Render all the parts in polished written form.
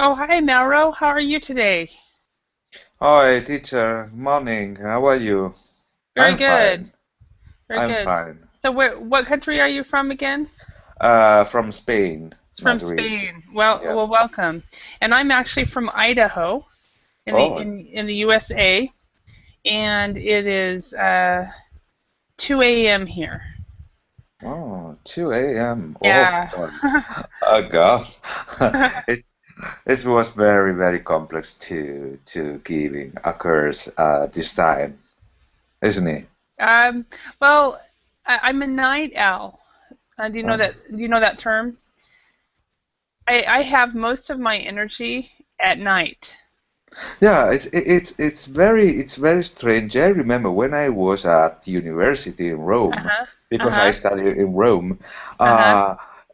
Oh, hi, Mauro. How are you today? Hi, teacher. Morning. How are you? Very I'm good. fine. Very I'm good. fine. So, what country are you from again? From Spain, It's from Madrid. Spain. Well, Yeah. welcome. And I'm actually from Idaho in the Oh, in the USA, and it is 2 a.m. here. oh, 2 a.m. Oh, Yeah. God. Oh, God. It it was very, very complex to giving occurs this time, isn't it? Um, well, I'm a night owl. Do you know Uh, that? Do you know that term? I have most of my energy at night. Yeah, it's very strange. I remember when I was at university in Rome, Uh-huh. because I Uh-huh. studied in Rome, Uh-huh.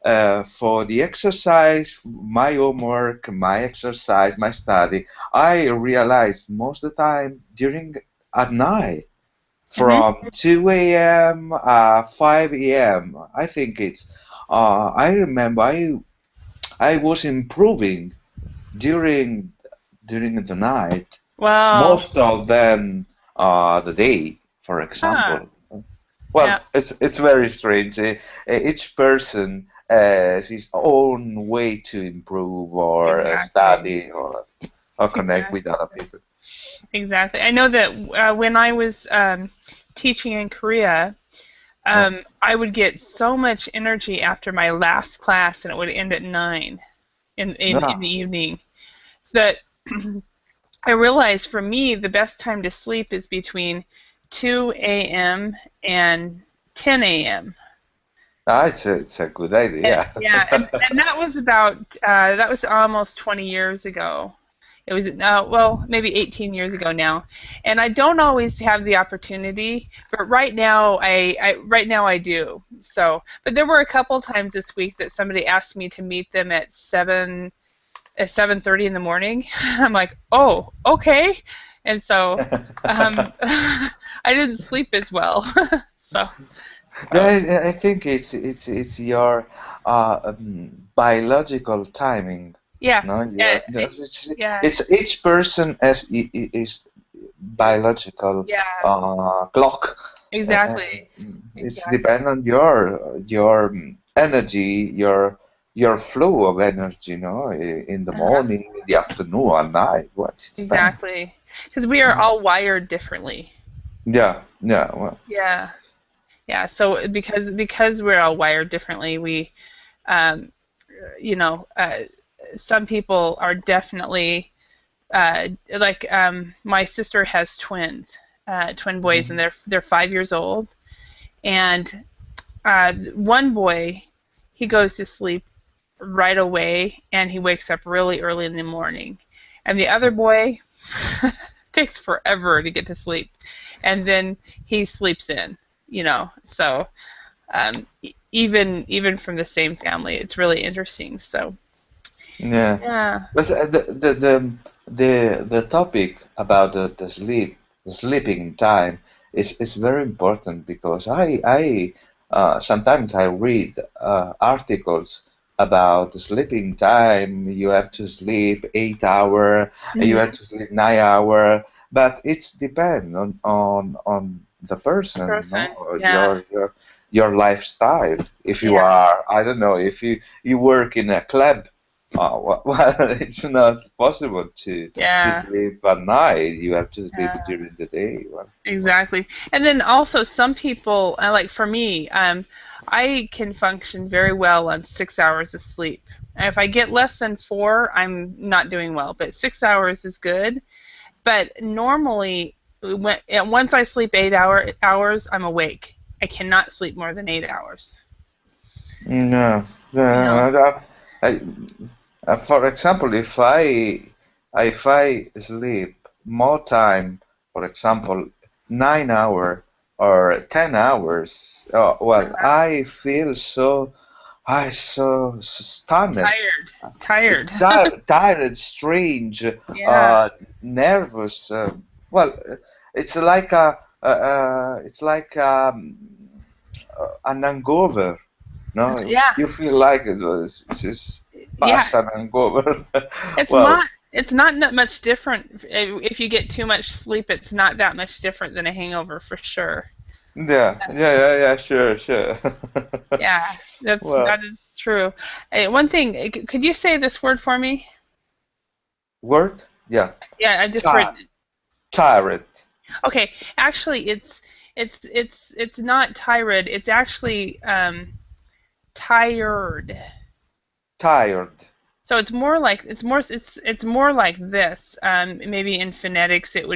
uh, for the exercise, my homework, my exercise, my study, I realized most of the time during at night, Mm-hmm. from 2 a.m. 5 a.m. I think I remember I was improving during during the night Wow. most of them the day, for Huh. example. Yeah. Well, it's very strange. Each person has his own way to improve or Exactly. study or connect with Exactly. other people. Exactly. I know that when I was teaching in Korea, Uh, I would get so much energy after my last class, and it would end at 9 in yeah, the evening. So that I realized for me, the best time to sleep is between 2 a.m. and 10 a.m. it's a good And idea. yeah, and that was about that was almost 20 years ago. It was well, maybe 18 years ago now, and I don't always have the opportunity, but right now I do. So, but there were a couple times this week that somebody asked me to meet them at 7:30 in the morning. I'm like, oh, okay, and so I didn't sleep as well. So, Yeah, so I think it's your biological timing. yeah, No, yeah, yeah, it's each person has is biological yeah, clock. exactly, It's exactly. depend on your energy, your flow of energy. In the Uh-huh. morning, in the afternoon, at night. What it depends. Exactly. Because we are all wired differently. Yeah, yeah. Well, Yeah. Yeah. So because we're all wired differently, we um you know, some people are definitely like my sister has twins, twin boys, and mhm. they're 5 years old. And one boy, he goes to sleep right away and he wakes up really early in the morning. And the other boy takes forever to get to sleep. And then he sleeps in, So even from the same family, it's really interesting. So Yeah. yeah. But the topic about the sleep, the sleeping time is very important because I sometimes I read articles about the sleeping time. You have to sleep 8 hour, you have Hmm. to sleep 9 hour, but it's depend on the person, no? Person. Or Yeah. your lifestyle. If you Yeah. are, I don't know, if you work in a club. Well, it's not possible to Yeah. sleep at night. You have to sleep Yeah. during the day. Well, Exactly. And then also some people, like for me, I can function very well on 6 hours of sleep. And if I get less than four, I'm not doing well, but 6 hours is good. But normally, once I sleep hours, I'm awake. I cannot sleep more than 8 hours. no, You know. I, for example, if I sleep more time, for example, 9 hour or 10 hours, well, Uh-huh. I feel so stunned. Tired. Tired. Tired, strange, Yeah. nervous. Well, it's like it's like an hangover. No, Yeah, you feel like it was just yeah. pass and go over. It's Well, not. It's not that much different. If you get too much sleep, it's not that much different than a hangover for sure. yeah, sure, sure. Yeah, Well, that is true. One thing, could you say this word for me? word? Yeah. Yeah, I just Ti written it. tired. Okay, actually, it's not tired. It's actually tired. Tired. So it's more like this. Maybe in phonetics it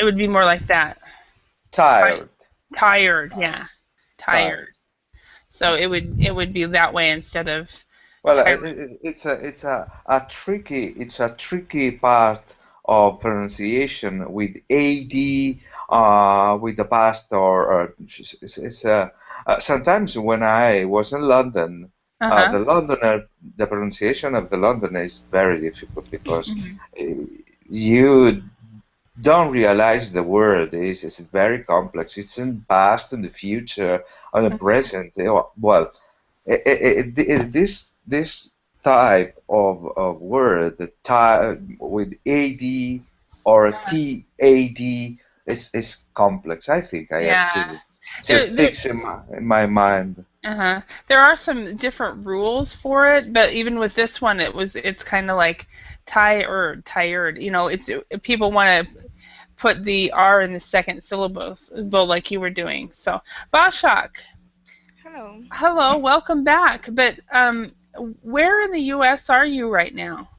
would be more like that. Tired. Tired, yeah, Tired. tired. So it would be that way instead of Well, tired. it's a tricky part of pronunciation with AD, with the past or sometimes when I was in London, Uh-huh. the pronunciation of the Londoner is very difficult because Hmm. uh, you don't realize the word is very complex. It's in past, in the future, and the present. Well, this type of word, the with AD or TAD is complex. I think I have Yeah. to There there fix in my mind. uh-huh. There are some different rules for it, but even with this one it's kind of like tired. It's people want to put the R in the second syllable like you were doing. So, Bashak, Hello, hello, welcome back. But where in the US are you right now?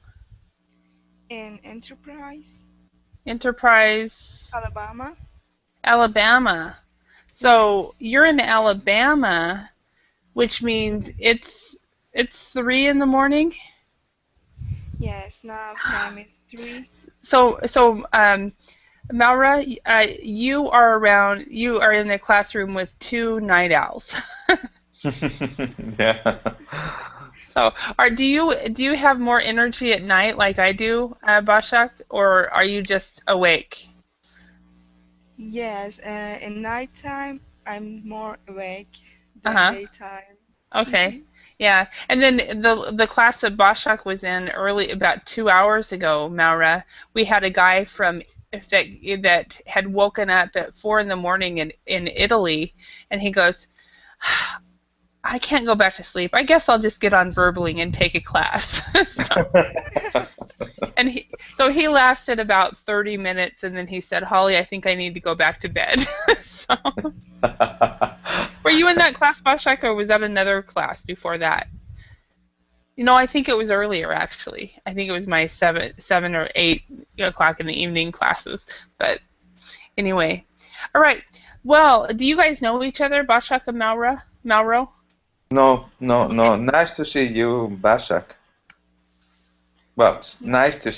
in Enterprise, Enterprise, Alabama. Alabama. So, Yes, you're in Alabama, which means it's 3 in the morning. yes, now time is 3. So, Maura, you are in a classroom with two night owls. Yeah. So, do you have more energy at night like I do, Bashak, or are you just awake? Yes, in nighttime I'm more awake than Uh-huh. daytime. Okay. Mhm. Yeah. And then the class that Bashak was in early about 2 hours ago, Maura, we had a guy from that had woken up at 4 in the morning in Italy, and he goes, I can't go back to sleep. I guess I'll just get on Verbling and take a class. So he lasted about 30 minutes, and then he said, Holly, I think I need to go back to bed. So were you in that class, Bashak, or was that another class before that? I think it was earlier actually. I think it was my 7 or 8 o'clock in the evening classes. But anyway, all right. Well, do you guys know each other, Bashak and Mauro? No, no, Okay. no. Nice to see you, Bashak. Well, it's nice to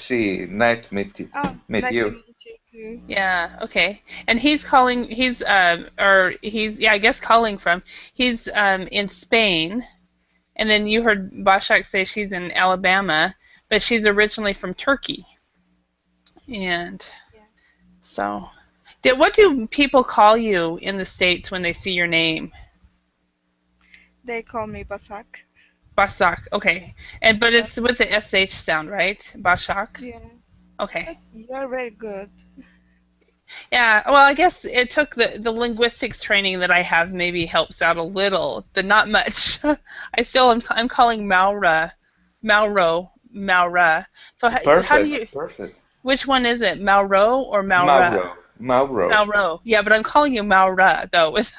Oh, meet nice to you. meet you too. Yeah. Okay. And I guess calling from. He's in Spain, and then you heard Bashak say she's in Alabama, but she's originally from Turkey, and Yeah, so. What do people call you in the States when they see your name? they call me Basak. Basak. Okay. But Bas. it's with the SH sound, right? Bashak. Yeah, Okay. that's you're very good. Yeah. Well, I guess it took the linguistics training that I have maybe helps out a little, but not much. I'm calling Maura. So how do you? Perfect, perfect. Which one is it? Mauro or Maura? Mauro, Mauro. Mauro. Yeah, but I'm calling you Maura though. With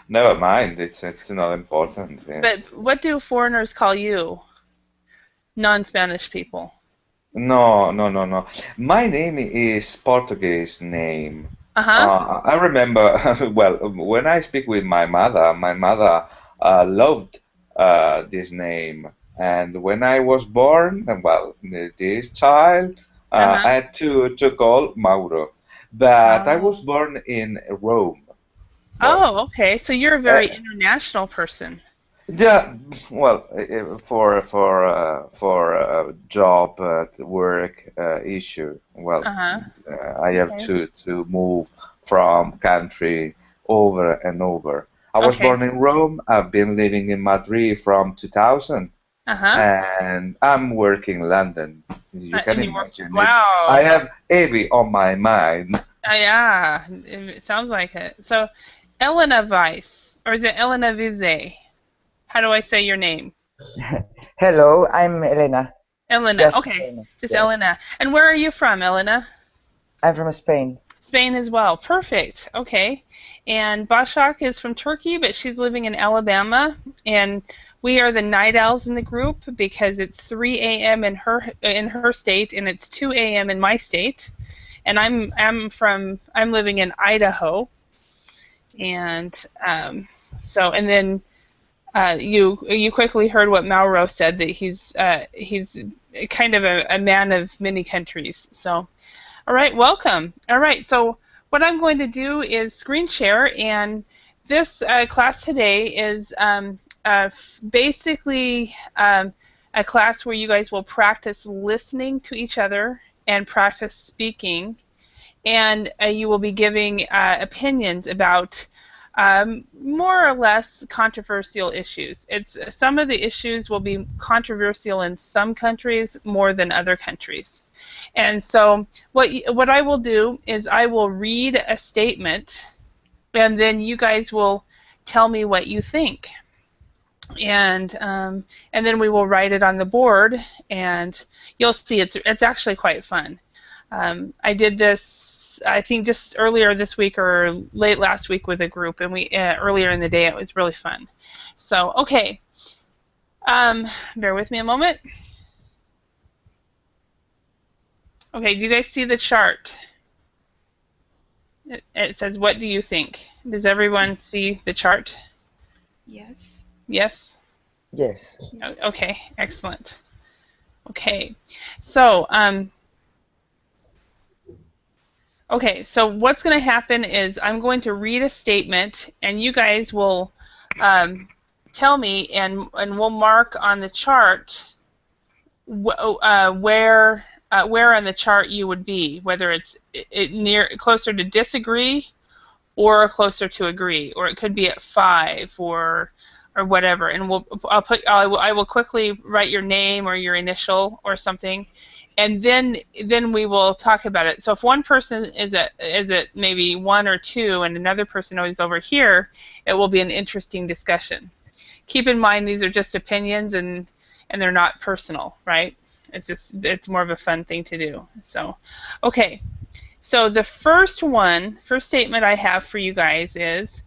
Never mind. It's not important. but Yes. what do foreigners call you? Non-Spanish people. No, no, no, no. My name is Portuguese name. Uh-huh. I remember, well, when I speak with my mother loved this name. And when I was born, well, this child, Uh-huh. I had to call Mauro. But I was Oh. born in Rome. Well, Oh, okay. So you're a uh, very international person. Yeah, well, for job work issue, well, Uh-huh. I have Okay. to move from country over and over. I was Okay. born in Rome. I've been living in Madrid from 2000, Uh-huh. and I'm working in London. You can And you work. imagine it's I Wow. have heavy on my mind. Yeah, it sounds like it. So, Elena Weiss, or is it Elena Vize? How do I say your name? Hello, I'm Elena. Elena. Just Okay, Elena. just Yes. Elena. And where are you from, Elena? I'm from Spain. Spain as well. Perfect. Okay. And Başak is from Turkey, but she's living in Alabama. And we are the night owls in the group because it's 3 a.m. in her state and it's 2 a.m. in my state. And I'm living in Idaho. And and then you quickly heard what Mauro said, that he's kind of a man of many countries. So all right, welcome. All right, so what I'm going to do is screen share, and this class today is basically a class where you guys will practice listening to each other and practice speaking, and you will be giving opinions about more or less controversial issues. Some of the issues will be controversial in some countries more than other countries. And so what I will do is I will read a statement, and then you guys will tell me what you think. And then we will write it on the board, and you'll see it's actually quite fun. I did this, I think, just earlier this week or late last week with a group, and we earlier in the day it was really fun. So okay, bear with me a moment. Okay, do you guys see the chart? It says, "What do you think?" Does everyone see the chart? Yes. Yes. Yes. Okay, excellent. Okay, so okay, so what's going to happen is I'm going to read a statement, and you guys will tell me, and we'll mark on the chart where on the chart you would be, whether it's near closer to disagree or closer to agree, or it could be at 5 or whatever. And I will quickly write your name or your initial or something, and then we will talk about it. So if one person is at maybe 1 or 2 and another person is over here, it will be an interesting discussion. Keep in mind these are just opinions, and they're not personal, right? It's more of a fun thing to do. So okay, so the first statement I have for you guys is,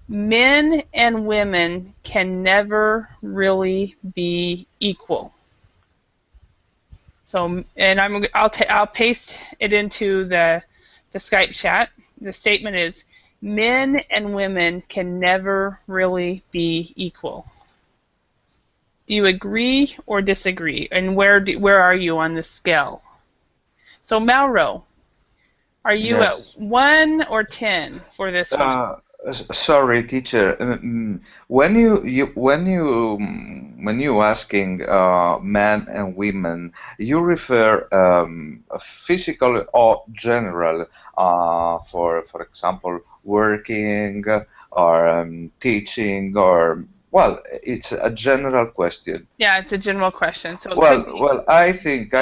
men and women can never really be equal. So, and I'll paste it into the Skype chat. The statement is, men and women can never really be equal. Do you agree or disagree? And where are you on the scale? So Mauro, are you at Yes. 1 or 10 for this one? Sorry, teacher. When you asking men and women, you refer physical or general, for example, working or teaching, or well, it's a general question. Yeah, it's a general question, so it could Well, be. well, I think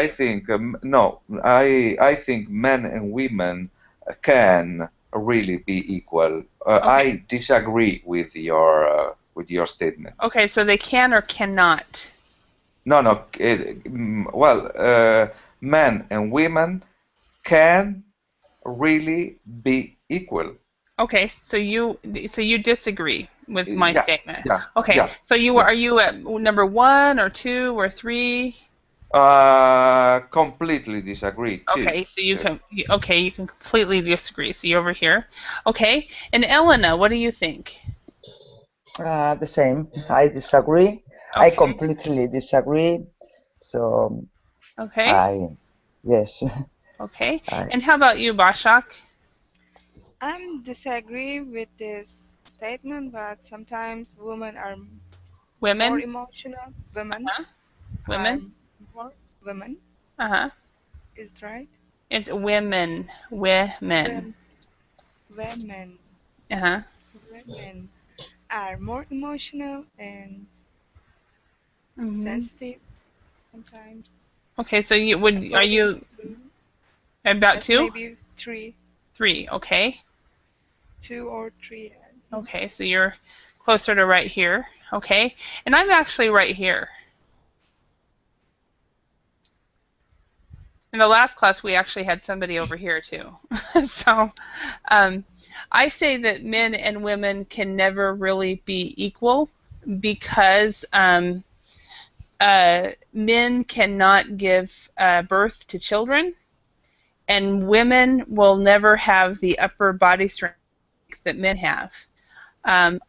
no, I think men and women can really be equal. Okay. I disagree with your statement. Okay, so they can or cannot. No, no. Well, men and women can really be equal. Okay, so you disagree with my Yeah, statement. yeah, Okay, yeah, so yeah. are you at number 1 or 2 or 3? Completely disagree too. Okay, so Too. you can completely disagree. So you're over here. Okay, and Elena, what do you think? The same. I disagree. I Okay, completely disagree. So okay, I, yes, okay. I, And how about you, Bashak? I'm disagree with this statement, but sometimes women are more Women? emotional. Women Uh-huh. are Women? more women. Uh-huh. Is it right? It's women. Women. Women, women, Uh-huh. women are more emotional and Hmm. sensitive sometimes. Okay, so are According you to about that's two? maybe three, Three, okay. 2 or 3. I think. Okay, so you're closer to right here. Okay. And I'm actually right here. In the last class, we actually had somebody over here too. So um, I say that men and women can never really be equal because men cannot give birth to children, and women will never have the upper body strength that men have.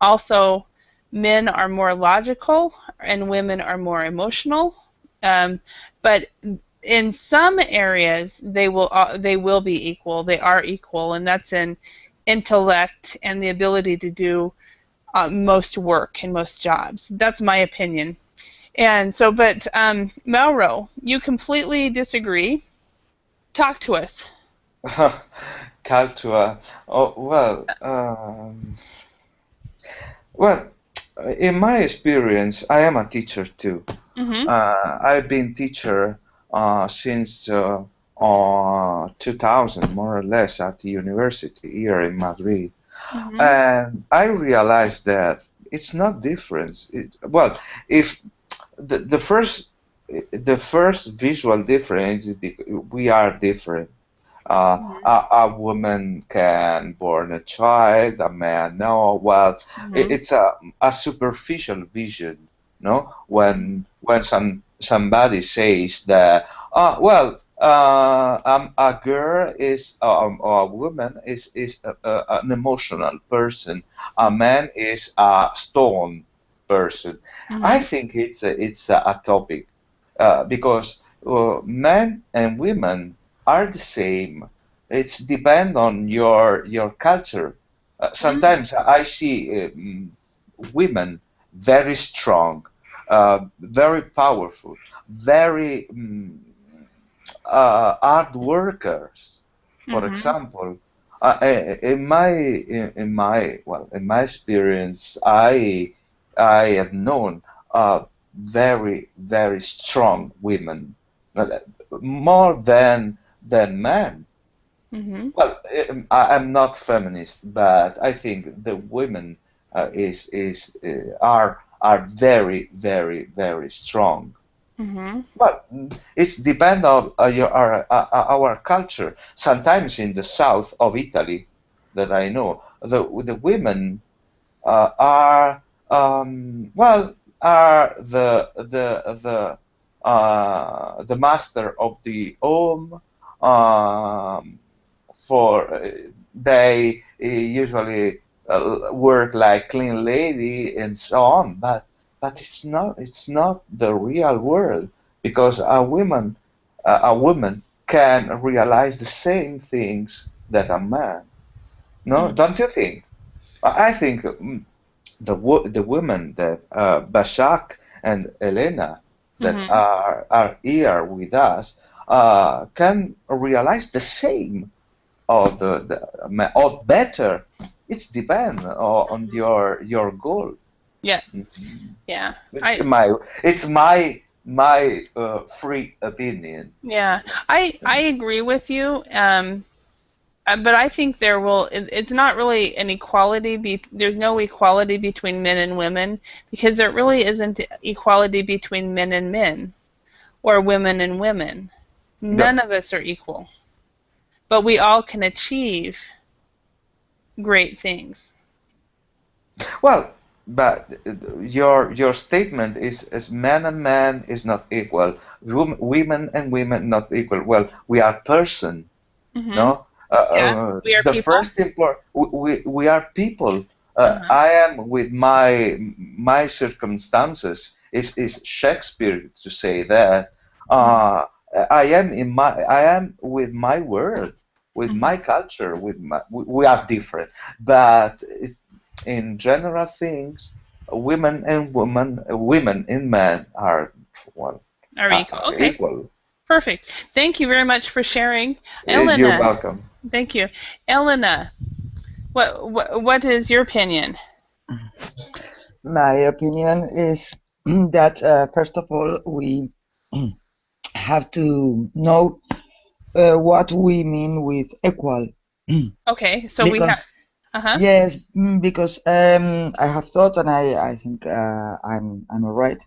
Also, men are more logical and women are more emotional. But in some areas, they will be equal. They are equal, and that's in intellect and the ability to do most work and most jobs. That's my opinion. And so, but Mauro, you completely disagree. Talk to us. Culture. Oh, well, in my experience, I am a teacher too. Mm-hmm. I've been teacher since 2000, more or less, at the university here in Madrid. Mm-hmm. And I realized that it's not different. Well, if the first visual difference is we are different. A woman can born a child, a man no. Well, Mm-hmm. it's a superficial vision, no? When somebody says that, a girl is or a woman is an emotional person, a man is a stone person. I Mm-hmm. think it's a topic because men and women are the same. It's depend on your culture. Mm-hmm. Sometimes I see women very strong, very powerful, very hard workers. For Mm-hmm. example, in my experience, I have known very very strong women, uh, more than men. Mm-hmm. Well, I'm not feminist, but I think the women are very very very strong. Mm-hmm. Well, it's depend on our culture. Sometimes in the south of Italy, that I know, the women are are the master of the home. Um, for they usually work like clean lady and so on, but it's not the real world because a woman can realize the same things that a man. No, Mm-hmm. don't you think? I think the women that Bashak and Elena that Mm-hmm. are here with us can realize the same or or better. It's depend on your goal. Yeah. Mhm. Yeah. It's I my it's my free opinion. yeah. I agree with you. But I think it's not really an equality there's no equality between men and women because there really isn't equality between men and men or women and women. No. None of us are equal, but we all can achieve great things. Well, but your statement is man and man is not equal. Women and women not equal. Well, we are person. Hmm. No, Yeah, we are the people. first important we are people. Uh-huh. I am with my circumstances is Shakespeare to say that. Hmm. Uh, I am with my world, with my Hmm. culture, we are different, but in general things women and men are well Are equal. are Okay. equal. Perfect. Thank you very much for sharing. You're Elena, welcome. thank you. Elena, what is your opinion? My opinion is that first of all we have to know what we mean with equal. Okay, so we have. Because Uh-huh. yes, because I have thought, and I think I'm right.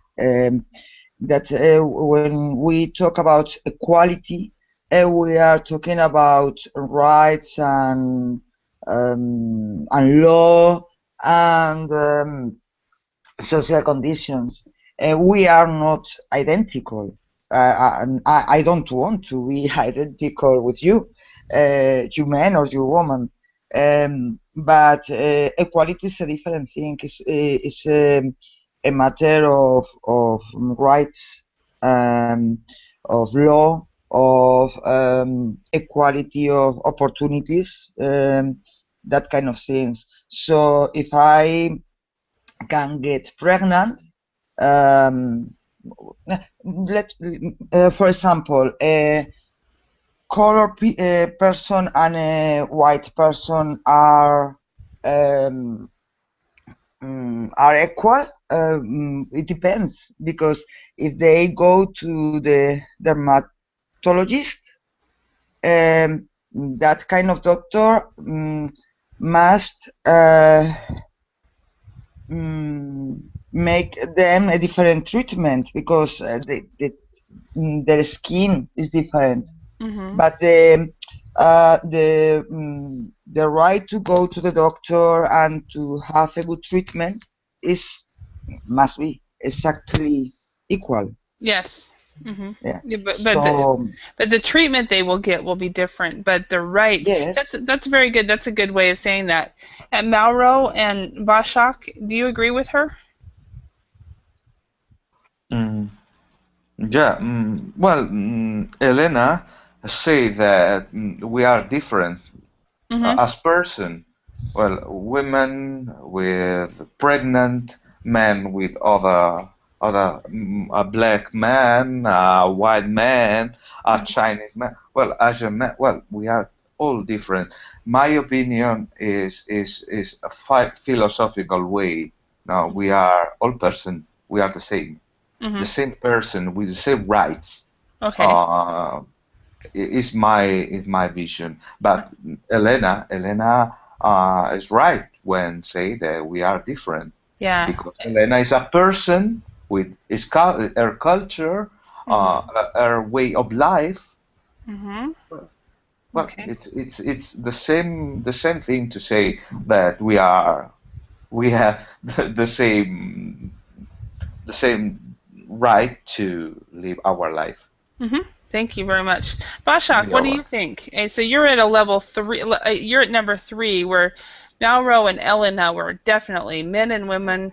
That when we talk about equality, we are talking about rights and law and social conditions. We are not identical. I don't want to be identical with you, you man or you woman. But equality is a different thing. It's a matter of rights, of law, of equality of opportunities, that kind of things. So if I can get pregnant, um, for example, a color person and a white person um, are equal. It depends, because if they go to the dermatologist, that kind of doctor must make them a different treatment, because their skin is different. Mm-hmm. But the right to go to the doctor and to have a good treatment must be exactly equal. Yes. Mm-hmm. Yeah. Yeah, So but the treatment they will get will be different. But the right, yes. that's very good. That's a good way of saying that. And Mauro and Bashak, do you agree with her? Mm, yeah. Well, Elena say that we are different Mm-hmm. as person. Well, women with pregnant, men with a black man, a white man, a Chinese man. Well, Asian man. Well, we are all different. My opinion is a philosophical way. Now we are all person. We are the Mm-hmm. same person with the same rights. Okay. Uh, is my vision. But Elena is right when say that we are different, Yeah. because Elena is a person with her culture, Mm-hmm. her way of life. Mm-hmm. Well, Okay. it's the same thing to say that we have the same right to live our life. Mm-hmm. Thank you very much. Bashak, what You're do you welcome. think? So you're at a level 3, you're at number 3, where Mauro and Elena were definitely men and women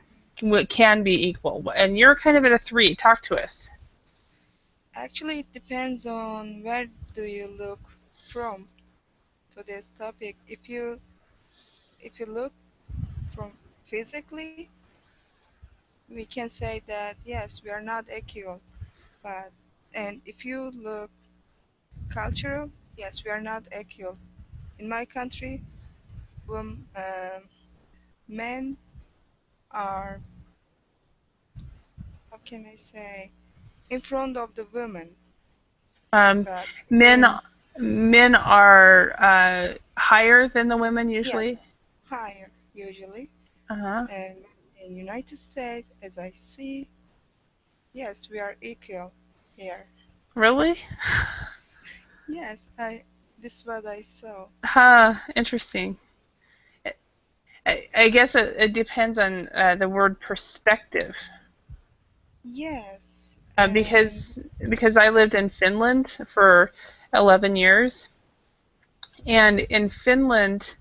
can be equal. And you're kind of at a 3. Talk to us. Actually, it depends on where do you look from to this topic. If you look from physically, we can say that yes, we are not equal. But and if you look cultural, yes, we are not equal. In my country, men are, how can I say, in front of the women. Um, But men in men are higher than the women yes, usually. higher usually. Uh-huh. And in United States, as I see, yes, we are equal here. Really? Yes, this is what I saw. Huh, interesting. I guess it depends on the word perspective. Yes, Uh, and because because I lived in Finland for 11 years, and in Finland,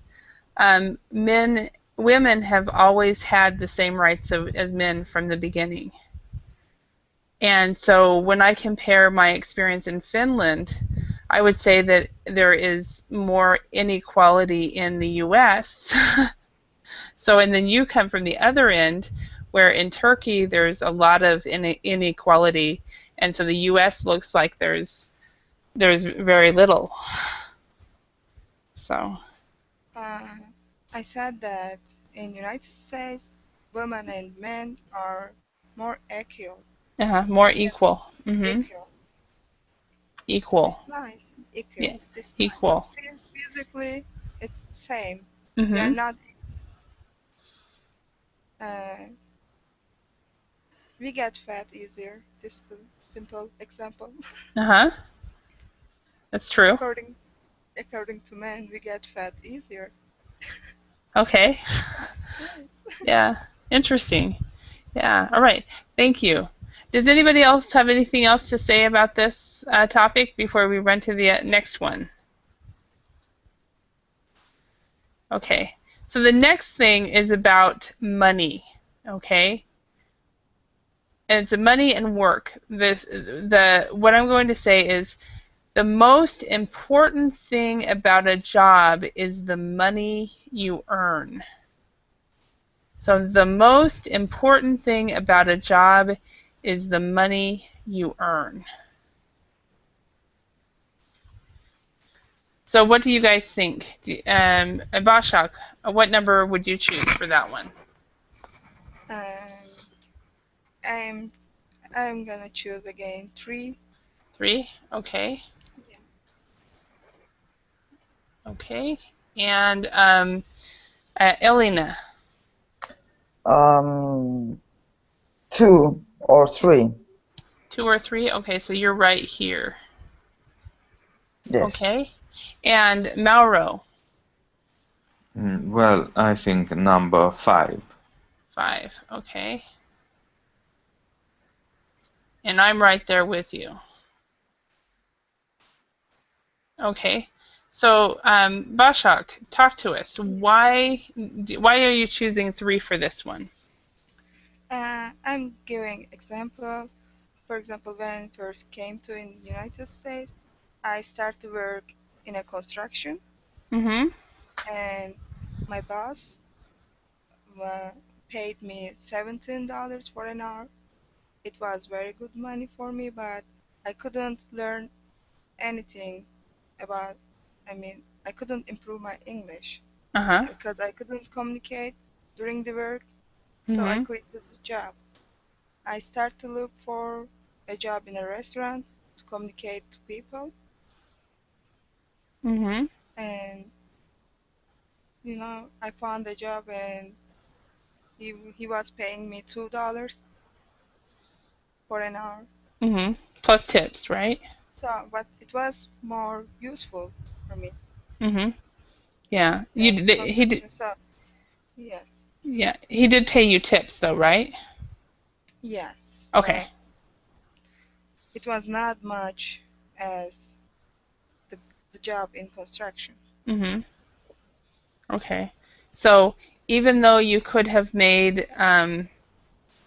women have always had the same rights as men from the beginning. And so when I compare my experience in Finland, I would say that there is more inequality in the U.S. So, and then you come from the other end, where in Turkey there's a lot of inequality, and so the U.S. looks like there's very little. So. I said that in United States, women and men are more equal. More equal. Equal. Equal. It's nice. Equal. Yeah. It's nice. Equal. But physically, it's the same. Mm-hmm. We are not. We get fat easier. This is a simple example. That's true. According to men, we get fat easier. Okay. Yes. Yeah. Interesting. Yeah. All right. Thank you. Does anybody else have anything else to say about this topic before we run to the next one? Okay. So the next thing is about money. Okay. And it's money and work. What I'm going to say is the most important thing about a job is the money you earn. So the most important thing about a job is the money you earn. So what do you guys think? Bashak, what number would you choose for that one? I'm gonna choose again 3. 3? Okay. Yes. Okay. And Elena? 2 or 3. 2 or 3? Okay, so you're right here. Yes. Okay. And Mauro? Well, I think number 5. 5, okay. And I'm right there with you. Okay. So, Bashak, talk to us. Why are you choosing 3 for this one? I'm giving example. For example, when I first came to in United States, I started work in a construction. Mm-hmm. And my boss paid me $17 for an hour. It was very good money for me, but I couldn't learn anything about. I couldn't improve my English because I couldn't communicate during the work. So I quit the job. I started to look for a job in a restaurant to communicate to people. Mm-hmm. And I found a job and he was paying me $2 for an hour. Mm-hmm. Plus tips, right? So, but it was more useful for me. Mm-hmm. Yeah. He did. So, yes. Yeah, he did pay you tips, though, right? Yes. Okay. It was not much as the job in construction. Mm-hmm. Okay. So even though you could have made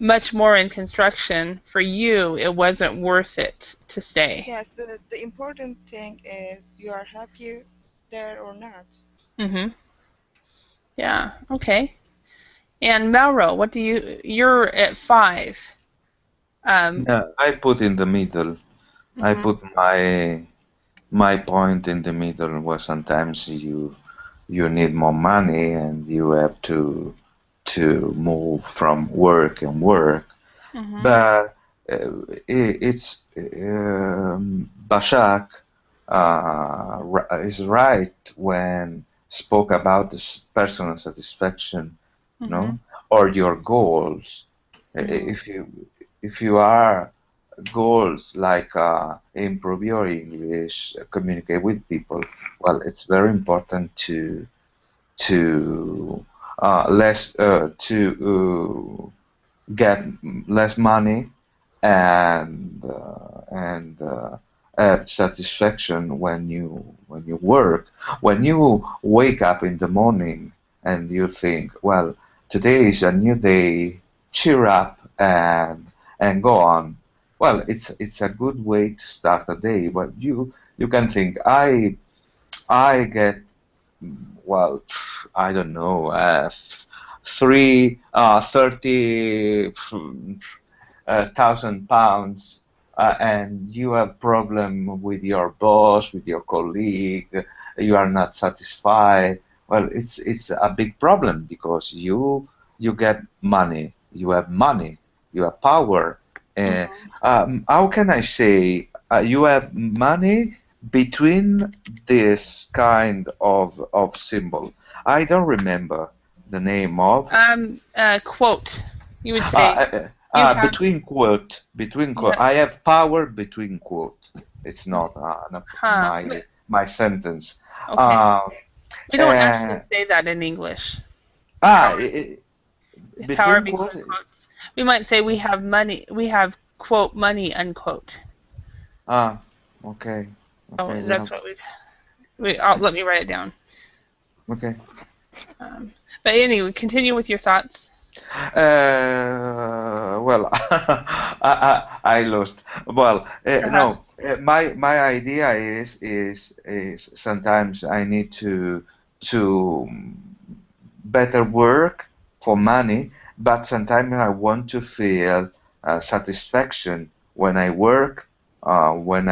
much more in construction, for you it wasn't worth it to stay. Yes, the important thing is you are happy there or not. Mm-hmm. Yeah, okay. And Mauro, you're at 5. Yeah, I put in the middle. I put my point in the middle where sometimes you need more money and you have to move from work and work. But it's Bashak is right when spoke about this personal satisfaction, or your goals. If you are goals like improve your English, communicate with people, well, it's very important to get less money and have satisfaction when you work. When you wake up in the morning and you think, well, today is a new day, cheer up and go on. Well, it's a good way to start a day. But you can think, I get, well, I don't know, thousand pounds, and you have problem with your boss, with your colleague, you are not satisfied. Well, it's a big problem because you get money, you have money, you have power. Uh, how can I say you have money between this kind of symbol? I don't remember the name of. Quote. You would say you have. Between You quote. have I have power between quote. It's not huh. my sentence. Okay. Uh, We don't uh, actually say that in English. ah, Power, i- power between between quote. quotes. We might say we have money. We have quote money unquote. Ah, okay, So okay, that's what let me write it down. okay. But anyway, continue with your thoughts. Well, I lost. Well, no. My idea is sometimes I need to better work for money, but sometimes I want to feel satisfaction when I work, when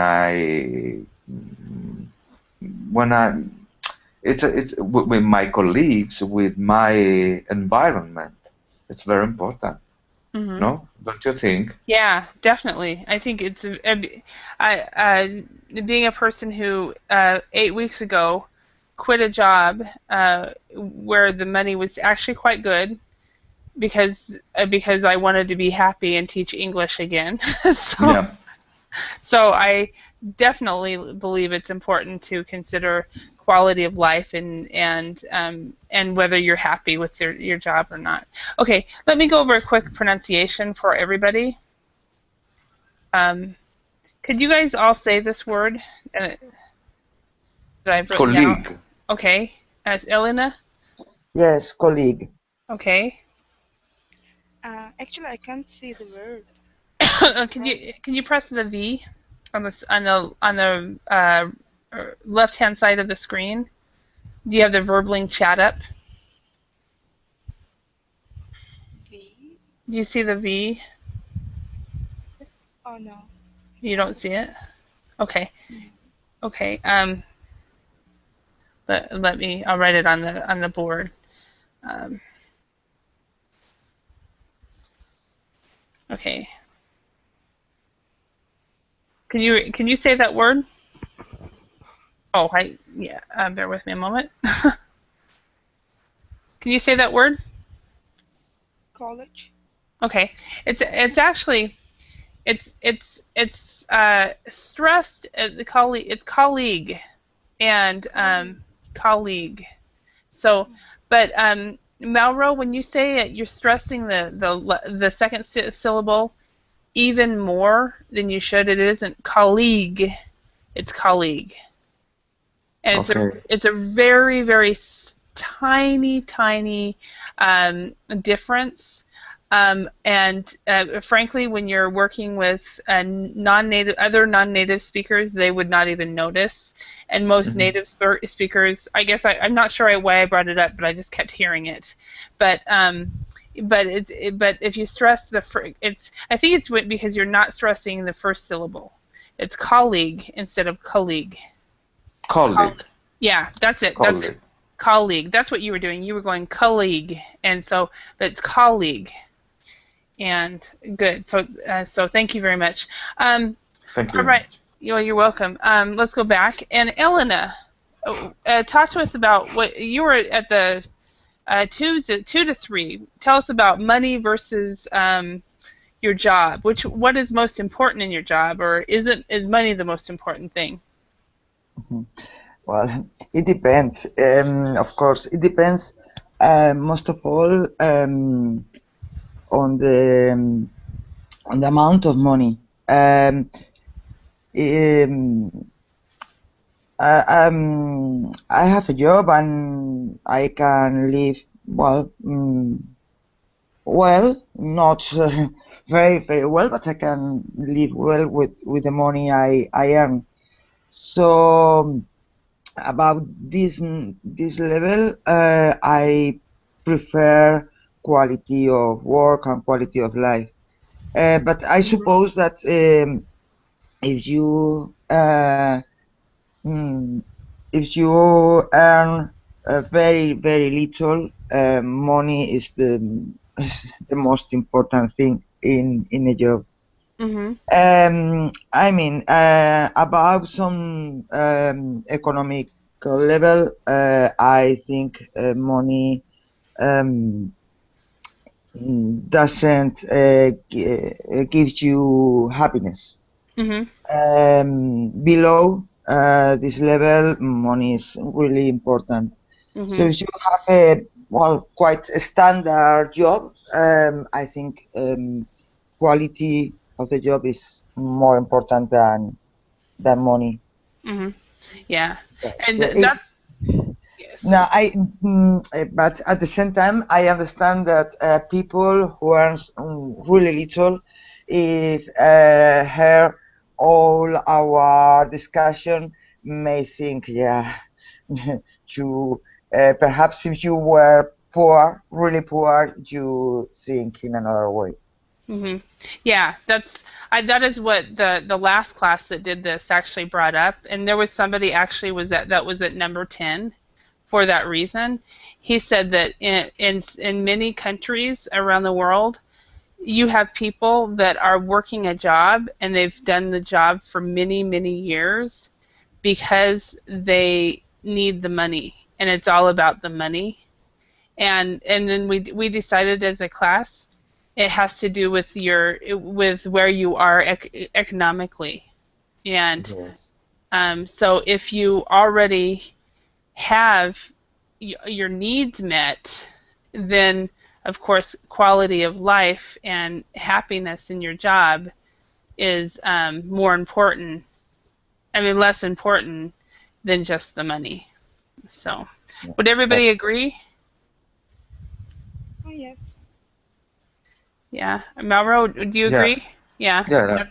when I it's with my colleagues, with my environment. It's very important. Mm-hmm. No, don't you think? Yeah, definitely. I think it's being a person who 8 weeks ago quit a job where the money was actually quite good because I wanted to be happy and teach English again. Yeah. So I definitely believe it's important to consider quality of life and whether you're happy with your job or not. Okay, let me go over a quick pronunciation for everybody. Could you guys all say this word that I've written down? Colleague. Okay, as Elena. Yes, colleague. Okay. Actually, I can't see the word. Can you press the V on the left hand side of the screen? Do you have the Verbling chat up? V? Do you see the V? Oh no. You don't see it? Okay. Okay. Let me. I'll write it on the board. Okay. Can you say that word? Oh, yeah. Bear with me a moment. Can you say that word? College? Okay. It's actually it's stressed the colleague. It's colleague and colleague. So, but Mauro, when you say it, you're stressing the second syllable even more than you should. It isn't colleague, it's colleague, and it's a very very tiny difference. And frankly, when you're working with other non-native speakers, they would not even notice. And most native speakers, I guess I'm not sure why I brought it up, but I just kept hearing it. But if you stress I think it's because you're not stressing the first syllable. It's colleague instead of colleague. Colleague. Yeah, that's it. Colleague. That's it. Colleague. That's what you were doing. You were going colleague, and so but it's colleague. And good. So thank you very much. Thank you. All right. You're welcome. Let's go back. And Elena, talk to us about what you were at the 2 to 3. Tell us about money versus your job. What is most important in your job, or is money the most important thing? Well, it depends. Of course, it depends. Most of all, on the amount of money. I have a job and I can live well, not very very well, but I can live well with the money I earn. So about this level, I prefer quality of work and quality of life. But I suppose that if you mm, if you earn very little, money is the most important thing in a job. Mm-hmm. I mean, about some economic level, I think money um, doesn't give you happiness. Mm-hmm. Below this level, money is really important. So Mm-hmm. if you have a quite a standard job, I think quality of the job is more important than money. Mm-hmm. Yeah. But, And it, that's yes. now but at the same time, I understand that people who earn really little, if hear all our discussion, may think, yeah, you perhaps if you were poor, really poor, you think in another way. Mm-hmm. Yeah, that is what the last class that did this actually brought up, and there was somebody actually that was at number 10 for that reason. He said that in many countries around the world, you have people that are working a job and they've done the job for many years because they need the money, and it's all about the money. And then we decided as a class it has to do with with where you are economically. And Yes. so if you already have your needs met, then of course quality of life and happiness in your job is more important. I mean, less important than just the money. So, Yeah, would everybody that's agree? Oh, yes. Yeah, Mauro, do you Yeah, agree? Yeah,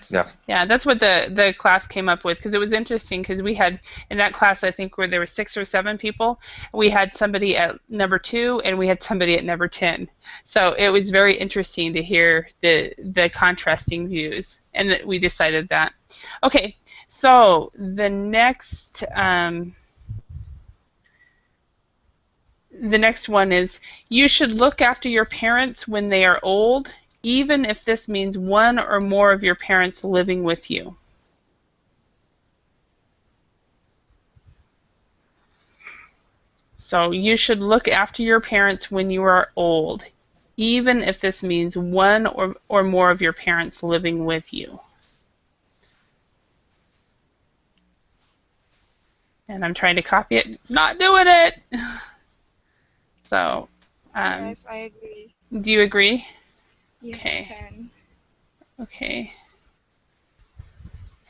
yeah, yeah. that's what the class came up with because it was interesting because we had in that class I think where there were 6 or 7 people, we had somebody at number 2 and we had somebody at number 10. So it was very interesting to hear the contrasting views, and that we decided that. Okay, so the next one is you should look after your parents when they are old, even if this means one or more of your parents living with you. So you should look after your parents when you are old, even if this means one or more of your parents living with you. And I'm trying to copy it. It's not doing it. So, Yes, I agree. do you agree? Yes, Okay. 10. Okay.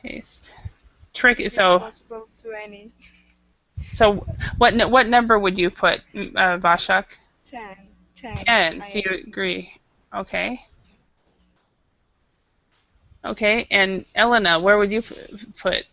Paste. Trick. If it's So, possible, 20. what number would you put, Vashak? 10. 10. 10. I So you agree. agree. Okay. Okay. And Elena, where would you put?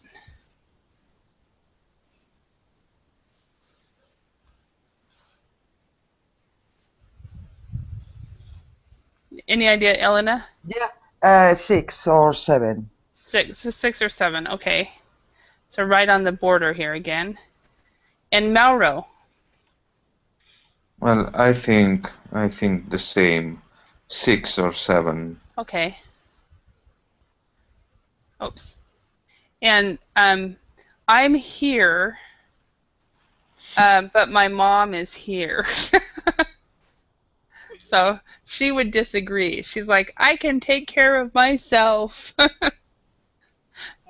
Any idea, Elena? yeah, 6 or 7. 6 or 7. Okay. So right on the border here again. And Mauro. Well, I think the same, 6 or 7. Okay. Oops. And I'm here, but my mom is here. So she would disagree. She's like, I can take care of myself.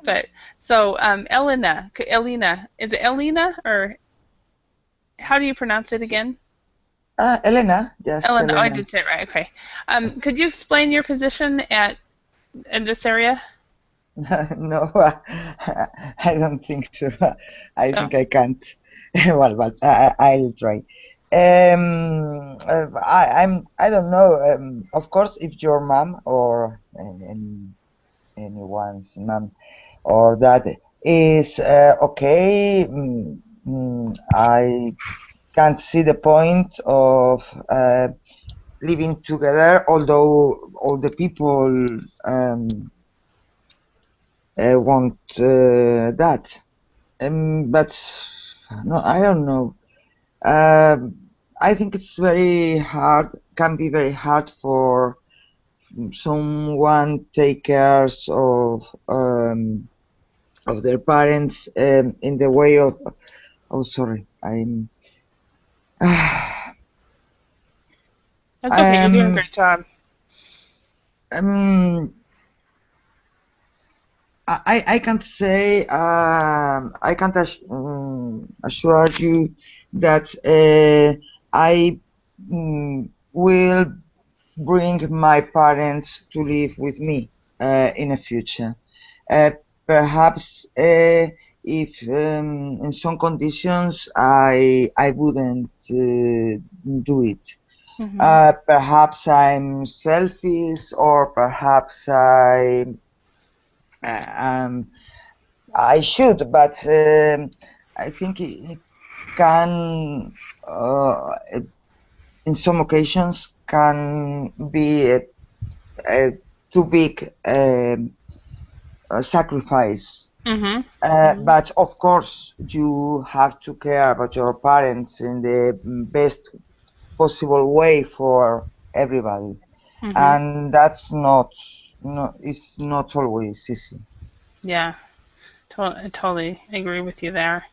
But so Elena, is it Elena or how do you pronounce it again? Elena, just Elena. Oh, I Elena. did say it right. Okay. Could you explain your position in this area? No, I don't think so. I So, think I can't. Well, but I'll try. I don't know. Of course, if your mom or anyone's mom or dad is okay, I can't see the point of living together, although all the people want that. But no, I don't know. Um, I think it's very hard, can be very hard for someone take care of their parents in the way of. Oh, sorry, I'm. That's okay. You're doing a great job. Um, I can't say I can't assure you that I will bring my parents to live with me in the future. Uh, Perhaps if in some conditions I wouldn't do it. Perhaps I'm selfish, or perhaps um, I should, but I think it can, in some occasions, can be a too big sacrifice. But of course, you have to care about your parents in the best possible way for everybody, and that's not, no, it's not always easy. Yeah, I totally agree with you there.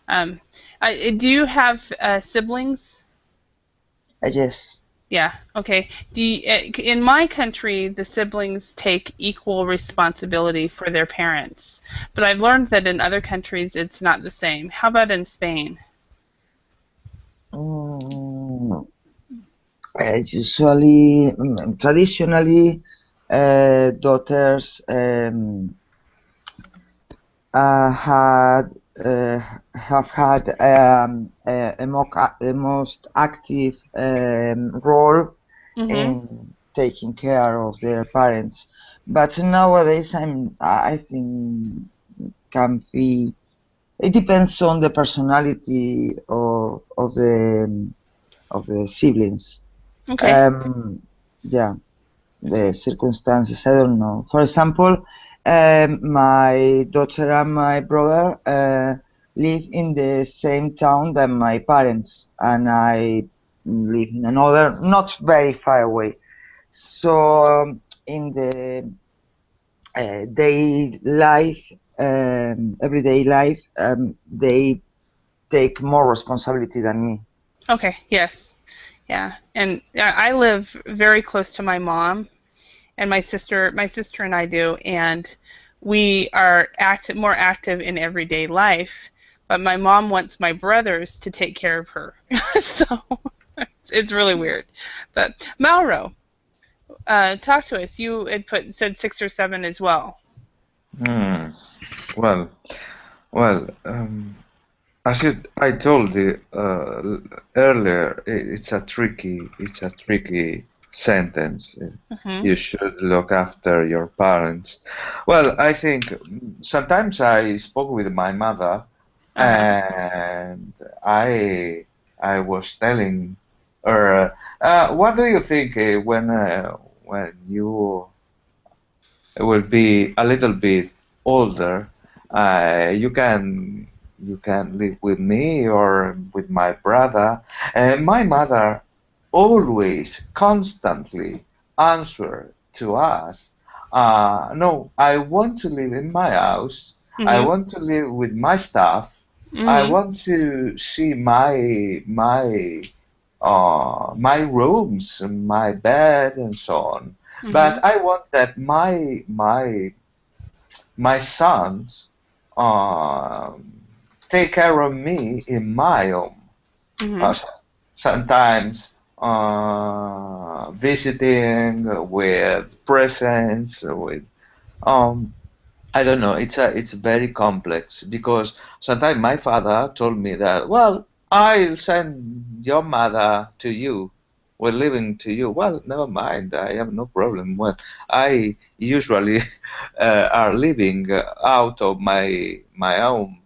Do you have siblings? Yes. Yeah. Okay. In my country, the siblings take equal responsibility for their parents, but I've learned that in other countries it's not the same. How about in Spain? Usually, traditionally, daughters had have had a most active role in taking care of their parents. But nowadays, I think can be. It depends on the personality of the siblings. Okay. Yeah, the circumstances. I don't know. For example, my daughter and my brother live in the same town than my parents, and I live in another, not very far away. So in the everyday life, they take more responsibility than me. Okay. Yes. Yeah. And I live very close to my mom, and my sister and I do, and we are more active in everyday life, but my mom wants my brothers to take care of her. So it's really weird. But Mauro, talk to us. You had said 6 or 7 as well. Well, well, as I told you earlier, it's a tricky sentence. You should look after your parents. Well, I think sometimes I spoke with my mother, and I was telling her, what do you think when you will be a little bit older, you can live with me or with my brother. And my mother always, constantly answered to us, no, I want to live in my house. I want to live with my stuff. I want to see my rooms, my bed, and so on. But I want that my sons take care of me in my home. Sometimes visiting with presents, with I don't know. It's very complex because sometimes my father told me that, well, I'll send your mother to you. We're living to you. Well, never mind. I have no problem. Well, I usually are living out of my home.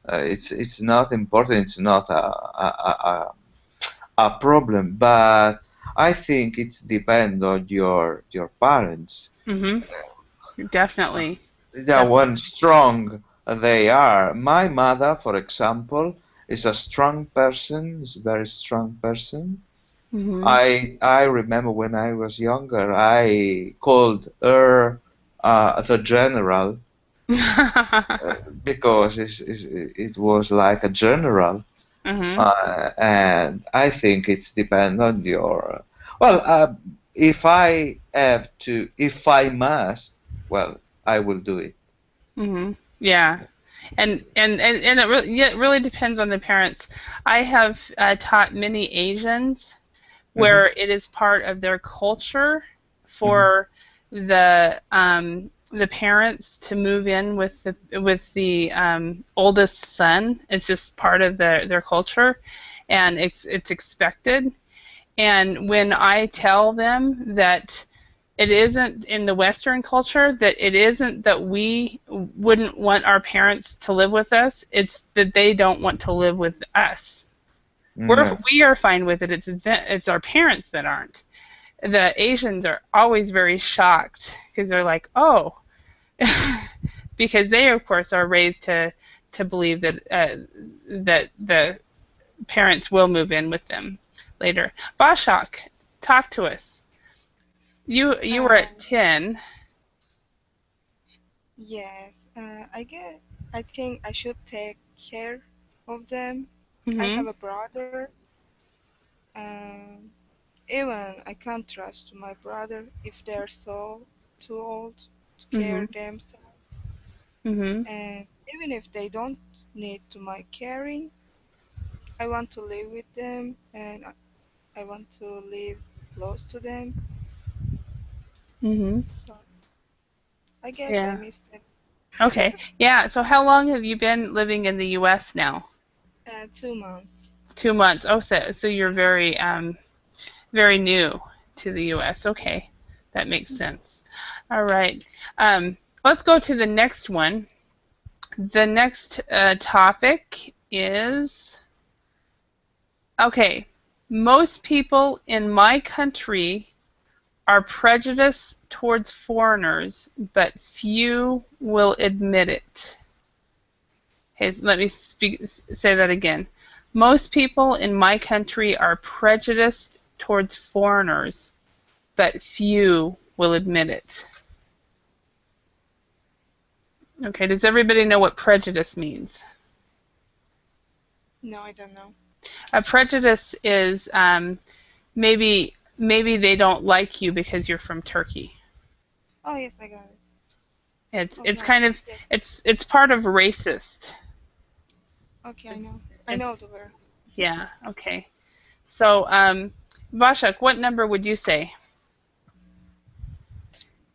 It's not important. It's not a problem. But I think it's depend on your parents. Definitely. Yeah, when strong they are. My mother, for example, is a strong person, is a very strong person. Mhm. I remember when I was younger, I called her the general because it was like a general. Mhm. And I think it's depend on your. Well, if I must, well, I will do it. Yeah. And it really, yeah, it really depends on the parents. I have taught many Asians Hmm. where it is part of their culture Hmm. for the parents to move in with the oldest son. It's just part of their culture, and it's expected. And when I tell them that it isn't in the Western culture, that it isn't that we wouldn't want our parents to live with us, it's that they don't want to live with us. Yeah. We are fine with it. It's our parents that aren't. The Asians are always very shocked because they're like, oh, because they of course are raised to believe that the parents will move in with them later. Bashak, talk to us. You were Uh, at 10. yes, I think I should take care of them. I Mhm. have a brother. Um, Even I can't trust my brother if they're so too old to care Mhm. themselves. Mhm. And even if they don't need to my caring, I want to live with them and I want to live close to them. Mhm. So I guess I Yeah. miss them. Okay. Yeah. So how long have you been living in the U.S. now? 2 months. 2 months. Oh, so you're very new to the U.S. Okay, that makes sense. All right. Let's go to the next one. The next topic is okay. Most people in my country are prejudiced towards foreigners, but few will admit it. Okay, so let me say that again. Most people in my country are prejudiced towards foreigners, but few will admit it. Okay, does everybody know what prejudice means? No, I don't know. A prejudice is maybe they don't like you because you're from Turkey. Oh, yes, I got it. It's Okay. kind of Yes. it's part of racist. Okay, I It's know. I know the it's word. yeah, okay. So Vashak, what number would you say?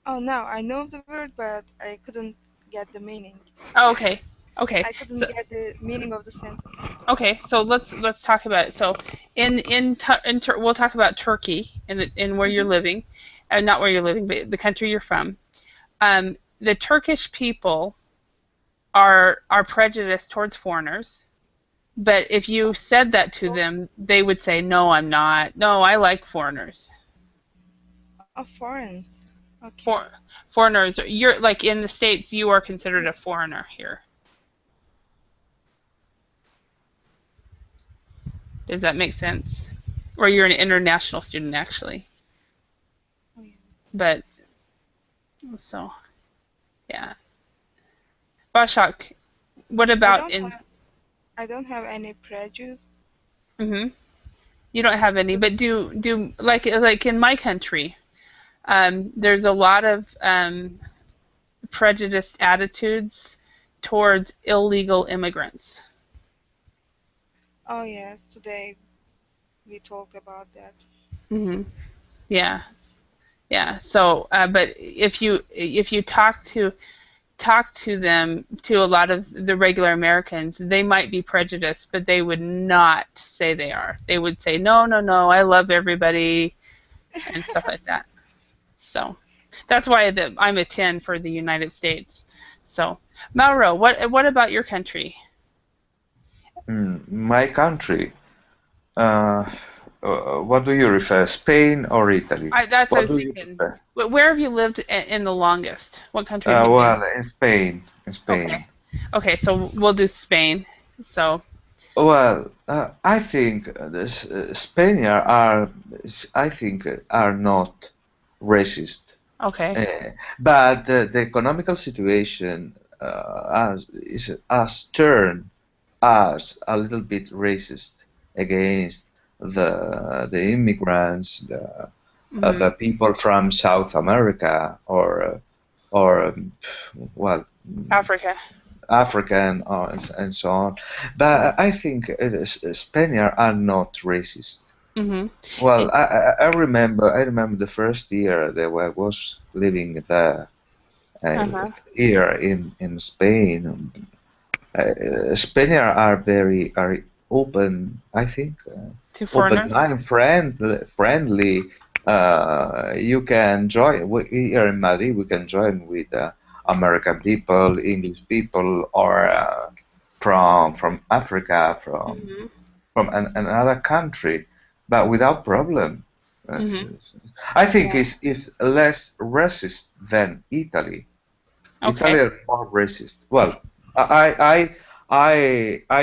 Oh, now I know the word, but I couldn't get the meaning. Oh, okay. Okay. I couldn't So get the meaning of the sentence. okay, so let's talk about it. So we'll talk about Turkey and where you're Hmm. living, not where you're living, but the country you're from. The Turkish people are prejudiced towards foreigners, but if you said that to Oh, them, they would say, "No, I'm not. No, I like foreigners." foreigners. Okay. For, foreigners, you're like in the States, you are considered a Yes. foreigner here. Does that make sense? Or you're an international student, actually. Oh, yes. But so yeah, Bashak, what I about don't in? have I don't have any prejudice. Hmm. You don't have any, To, but do like in my country, there's a lot of prejudiced attitudes towards illegal immigrants. oh yes, today we talked about that. Hmm. Yeah, Yes. yeah. So, but if you talk to them, to a lot of the regular Americans, they might be prejudiced, but they would not say they are. They would say, no, no, no, I love everybody and stuff like that. So that's why I'm a 10 for the United States. So, Mauro, what about your country? My country. Uh, what do you refer? Spain or Italy? That's what I What was do you thinking. prefer? Where have you lived in the longest? What country have you been? Well, in Spain, in Okay. Spain. Okay, so we'll do Spain. So, Well, I think Spaniards are, I think, are not racist. okay. But the economical situation has turned us a little bit racist against the immigrants, Hmm. the people from South America or well, Africa. Africa and so on. But I think Spaniards are not racist. Hmm. Well, I remember the first year that I was living there, Uh-huh. here in Spain. Spaniards are very open, I think, Two open foreigners. mind, friendly. You can join here in Madrid. We can join with American people, English people, or from Africa, Hmm. from another country, but without problem. Hmm. I think Yeah. it's less racist than Italy. Okay. Italian are racist. Well, I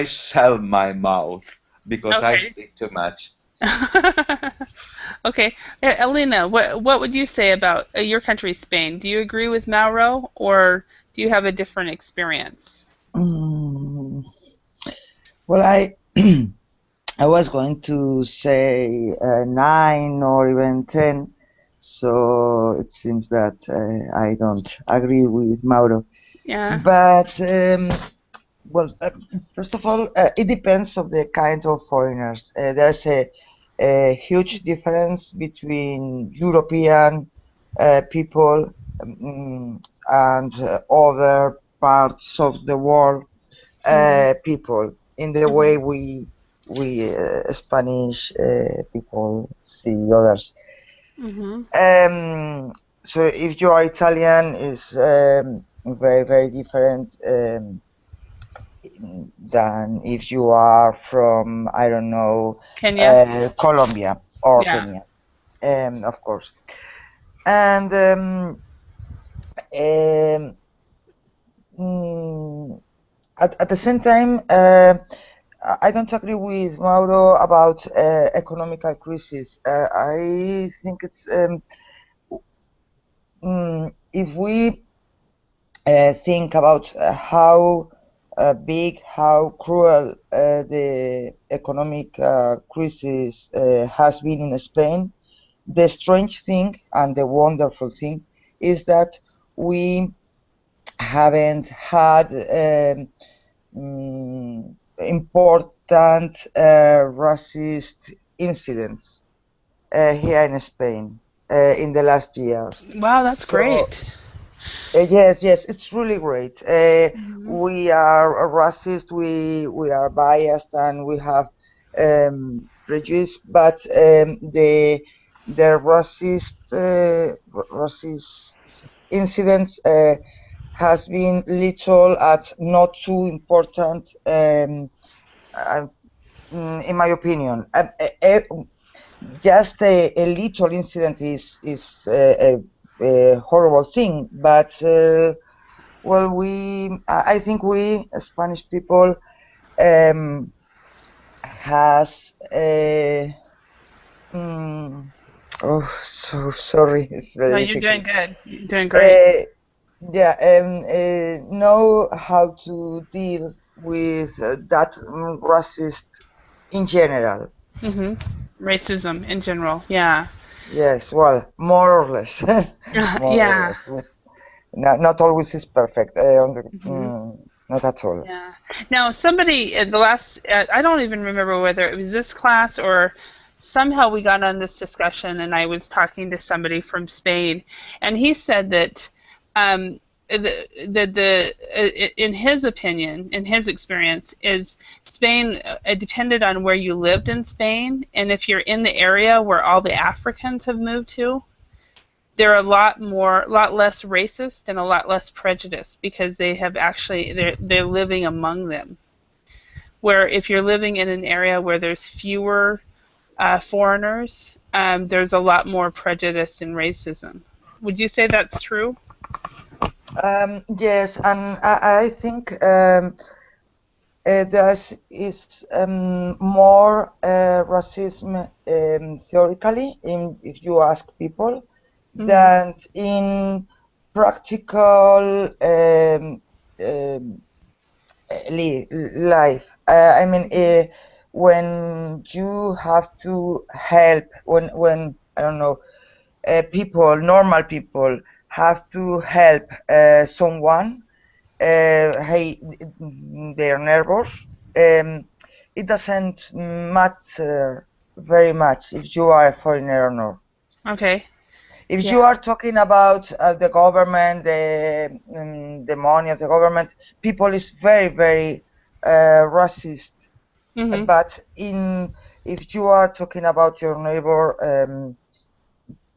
sell my mouth because I Okay. speak too much. Okay. Elena, what would you say about your country, Spain? Do you agree with Mauro, or do you have a different experience? Mm, well, I I was going to say 9 or even 10, so it seems that I don't agree with Mauro. Yeah. But well, first of all, it depends of the kind of foreigners. There's a huge difference between European people and other parts of the world Hmm. people in the way Hmm. we Spanish people see others. Hmm. Um, so if you are Italian, is very different than if you are from, I don't know, Kenya? Colombia or Yeah. Kenya, of course. And um, mm, at the same time, I don't agree with Mauro about economical crisis. I think it's if we think about how big, how cruel the economic crisis has been in Spain, the strange thing and the wonderful thing is that we haven't had important racist incidents here in Spain in the last years. Wow, that's So great. yes, it's really great. Hmm. We are racist, we are biased, and we have prejudice, but the racist incidents has been little at not too important, uh, in my opinion. Just a little incident is a horrible thing, but well, I think we Spanish people um, has mm, oh, so sorry, it's No, very you're doing difficult. good. You're doing great. Uh, yeah, know how to deal with that racist in general. Hmm. Racism in general. Yeah. Yes, well, more or less, more or Yeah. less. Not always is perfect. Hmm. Not at all. Yeah. Now, somebody in the last, I don't even remember whether it was this class or somehow we got on this discussion, and I was talking to somebody from Spain, and he said that in his opinion, in his experience, is Spain, it depended on where you lived in Spain, and if you're in the area where all the Africans have moved to, they're a lot less racist and a lot less prejudiced because they have actually they're living among them. Where if you're living in an area where there's fewer foreigners, there's a lot more prejudice and racism. Would you say that's true? Yes, and I think there is more racism theoretically, if you ask people, than in practical life. I mean, when you have to help, when I don't know, normal people have to help someone, hey, their neighbors, it doesn't matter very much if you are a foreigner or not. Okay. If you are talking about the government, the money of the government, people is very, very racist. But if you are talking about your neighbor,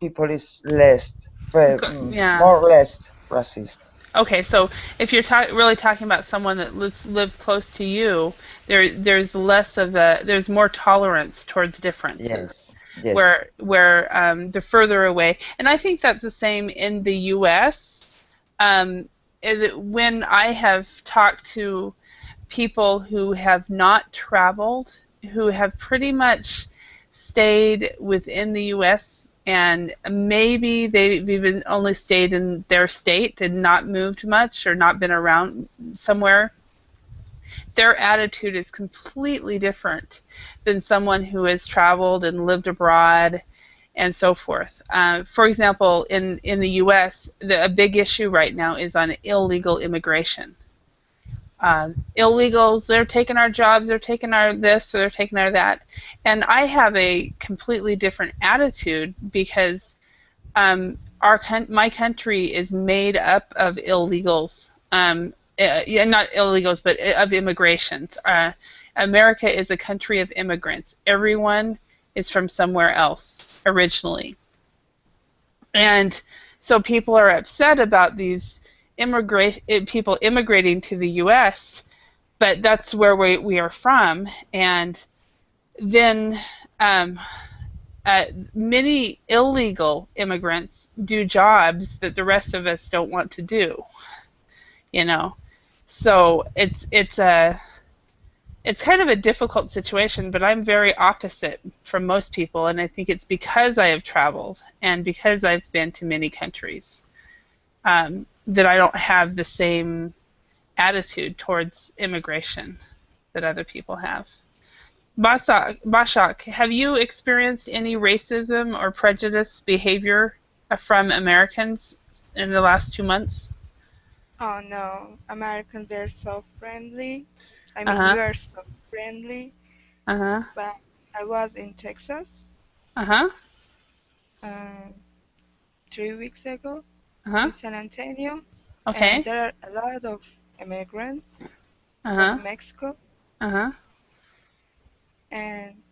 people is more or less racist. Okay, so if you're really talking about someone that lives close to you, there's there's more tolerance towards differences. Yes. Where they're further away, and I think that's the same in the U.S. When I have talked to people who have not traveled, who have pretty much stayed within the U.S. and maybe they've even only stayed in their state and not moved much or not been around somewhere, their attitude is completely different than someone who has traveled and lived abroad and so forth. For example, in the U.S., a big issue right now is on illegal immigration. Illegals, they're taking our jobs, they're taking our this, or they're taking our that. And I have a completely different attitude because my country is made up of illegals. Not illegals, but of immigrations. America is a country of immigrants. Everyone is from somewhere else originally. And so people are upset about these people immigrating to the U.S., but that's where we are from. And then many illegal immigrants do jobs that the rest of us don't want to do. So it's kind of a difficult situation, but I'm very opposite from most people, and I think it's because I have traveled and because I've been to many countries that I don't have the same attitude towards immigration that other people have. Başak, have you experienced any racism or prejudice behavior from Americans in the last 2 months? Oh no, Americans, they're so friendly. I mean, we are so friendly. But I was in Texas 3 weeks ago in San Antonio. Okay. And there are a lot of immigrants from Mexico. And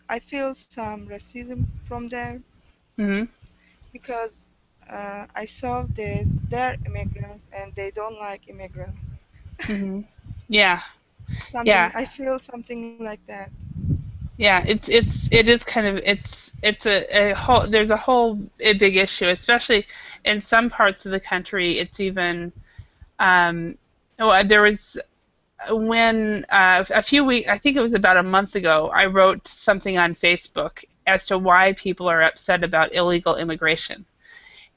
I feel some racism from them because I saw they're immigrants and they don't like immigrants. Yeah. I feel something like that. Yeah, it is kind of it's a whole there's a whole big issue, especially in some parts of the country. It's even there was when a few weeks, I think it was about a month ago, I wrote something on Facebook as to why people are upset about illegal immigration,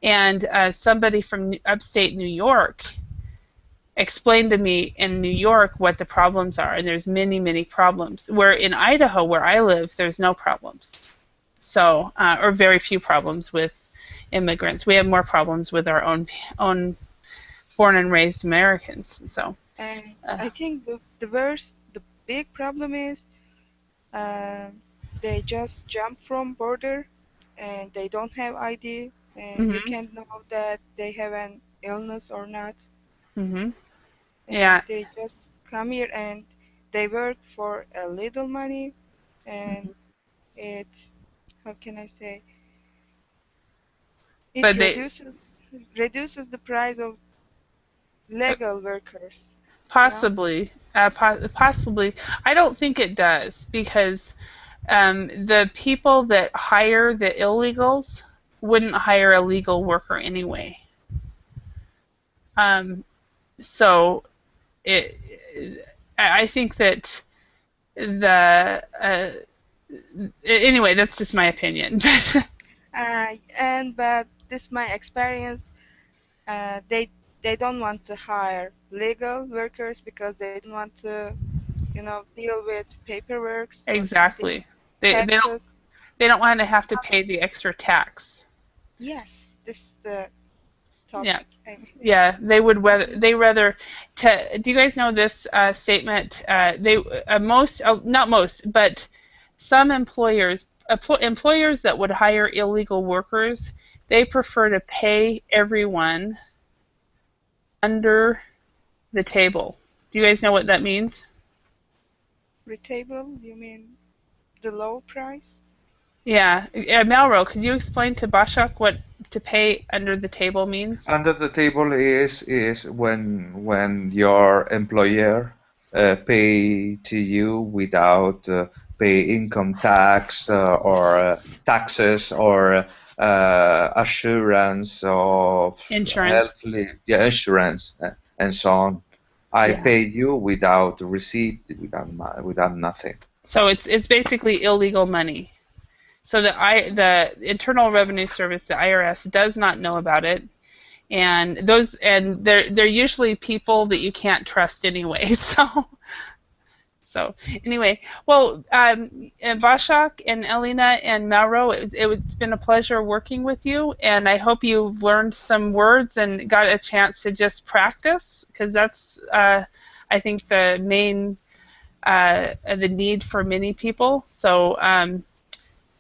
and somebody from upstate New York explained to me in New York what the problems are, and there's many problems. Where in Idaho, where I live, there's no problems, so or very few problems with immigrants. We have more problems with our own born and raised Americans. So. And I think the big problem is they just jump from border and they don't have ID, and you can't know that they have an illness or not. Yeah. They just come here and they work for a little money, and how can I say? It but reduces the price of legal workers. Possibly. Possibly. I don't think it does because the people that hire the illegals wouldn't hire a legal worker anyway. So I think that anyway, that's just my opinion. But this my experience. They don't want to hire legal workers because they don't want to, deal with paperwork or Exactly. taxes. They don't want to have to pay the extra tax. Yes, this is the topic. Yeah. Yeah, they rather do you guys know this statement? Not most, but some employers that would hire illegal workers, they prefer to pay everyone under the table. Do you guys know what that means? Table? You mean the low price? Yeah. Melro, could you explain to Bashak what to pay under the table means? Under the table is when your employer pay to you without pay income tax or taxes or assurance of Insurance. insurance and so on. I Yeah. pay you without receipt, without nothing. So it's basically illegal money. So the Internal Revenue Service, the IRS, does not know about it, and they're usually people that you can't trust anyway. So anyway, well, Bashak and Elena and Mauro, it's been a pleasure working with you, and I hope you've learned some words and got a chance to just practice, because that's I think the main the need for many people. So.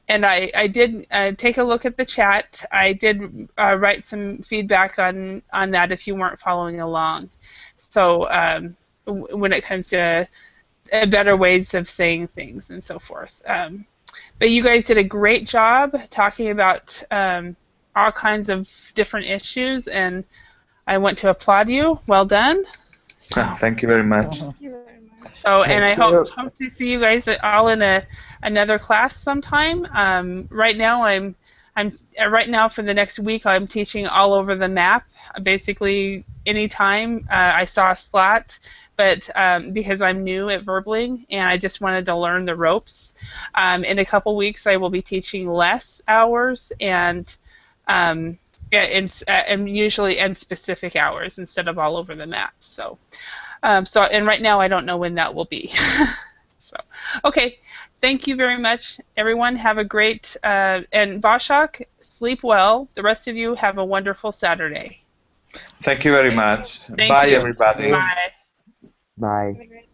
And I did take a look at the chat. I did write some feedback on that if you weren't following along. So when it comes to better ways of saying things and so forth. But you guys did a great job talking about all kinds of different issues, and I want to applaud you. Well done. So. Thank you very much. Thank you very much. So, and I hope to see you guys all in another class sometime. Right now, right now for the next week, I'm teaching all over the map. Basically, anytime I saw a slot, but because I'm new at Verbling and I just wanted to learn the ropes. In a couple weeks, I will be teaching less hours and usually in specific hours instead of all over the map. So. And right now I don't know when that will be. So, okay, thank you very much, everyone. Have a great and Bashak, sleep well. The rest of you have a wonderful Saturday. Thank you very much. Thank Bye, you. everybody. Bye. Bye. Have a great